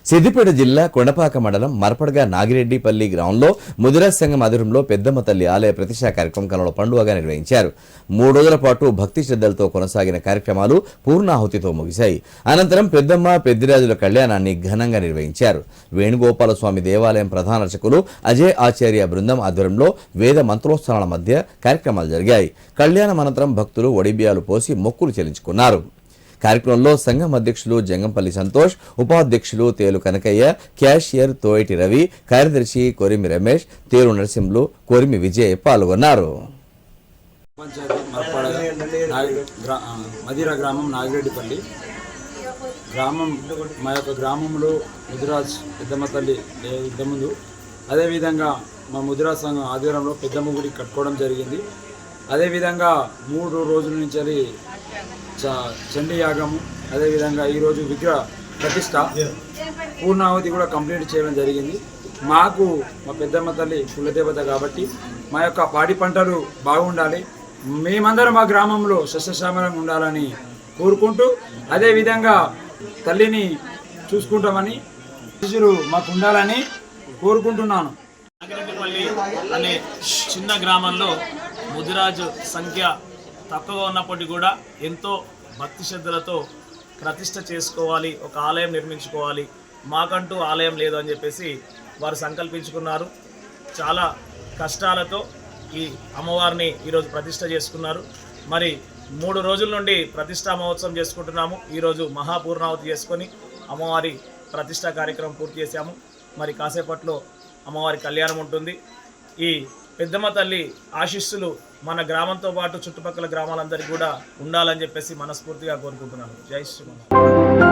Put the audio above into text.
సిద్దిపేట జిల్లా కొండపాక మండలం మరపడగా నాగిరెడ్డిపల్లి గ్రామంలో ముదిరాజ్ సంఘం ఆధ్వర్యంలో పెద్దమ్మ తల్లి ఆలయ ప్రతిష్టా కార్యక్రమం కనుల పండుగగా నిర్వహించారు. 3 రోజుల పాటు భక్తి శ్రద్ధలతో కొనసాగిన కార్యక్రమాలు పూర్ణాహుతితో ముగిశాయి. అనంతరం పెద్దమ్మ పెద్దిరాజుల కళ్యాణాన్ని ఘనంగా నిర్వహించారు. వేణుగోపాల స్వామి దేవాలయం ప్రధాన అర్చకులు అజయ్ ఆచార్య బృందం ఆధ్వర్యంలో వేద మంత్రోత్సవాల మధ్య కార్యక్రమాలు జరిగాయి. కళ్యాణం అనంతరం భక్తులు ఒడిబియాలు పోసి మొక్కులు చెల్లించుకున్నారు. కార్యక్రమంలో సంఘం అధ్యక్షులు జంగంపల్లి సంతోష్, ఉపాధ్యక్షులు తేలు కనకయ్య, క్యాషియర్ తోయిటి రవి, కార్యదర్శి కొరిమి రమేష్, తేలు నరసింహులు, కొరిమి విజయ్ పాల్గొన్నారు. మదిరా గ్రామం నాగిరెడ్డిపల్లి గ్రామం మా యొక్క గ్రామంలో ముదిరాజ్ పెద్దమ్మ తల్లి ఇంతకుముందు అదేవిధంగా మా ముదిరాజ్ సంఘం ఆధ్వర్యంలో పెద్దమ్మ గుడి కట్టుకోవడం జరిగింది. అదేవిధంగా 3 రోజుల నుంచి చండీ యాగము, అదేవిధంగా ఈరోజు విగ్రహ ప్రతిష్ట పూర్ణావతి కూడా కంప్లీట్ చేయడం జరిగింది. మాకు మా పెద్దమ్మ తల్లి కులదేవత కాబట్టి మా యొక్క పాడి పంటలు బాగుండాలి, మేమందరం మా గ్రామంలో సస్యశ్యామలంగా ఉండాలని కోరుకుంటూ అదేవిధంగా తల్లిని చూసుకుంటామని శిష్యులు మాకు ఉండాలని కోరుకుంటున్నాను. నాగిరెడ్డిపల్లి అనే చిన్న గ్రామంలో ముదిరాజు సంఖ్య తక్కువగా ఉన్నప్పటికీ కూడా ఎంతో భక్తి శ్రద్ధలతో ప్రతిష్ట చేసుకోవాలి, ఒక ఆలయం నిర్మించుకోవాలి, మాకంటూ ఆలయం లేదు అని చెప్పేసి వారు సంకల్పించుకున్నారు. చాలా కష్టాలతో ఈ అమ్మవారిని ఈరోజు ప్రతిష్ట చేసుకున్నారు. మరి 3 రోజుల నుండి ప్రతిష్టా మహోత్సవం చేసుకుంటున్నాము. ఈరోజు మహాపూర్ణావతి చేసుకొని అమ్మవారి ప్రతిష్టా కార్యక్రమం పూర్తి చేశాము. మరి కాసేపట్లో అమ్మవారి కళ్యాణం ఉంటుంది. ఈ పెద్దమ్మ తల్లి ఆశీస్సులు మన గ్రామంతో పాటు చుట్టుపక్కల గ్రామాలందరికీ కూడా ఉండాలని చెప్పేసి మనస్ఫూర్తిగా కోరుకుంటున్నాను. జై శ్రీరామ్.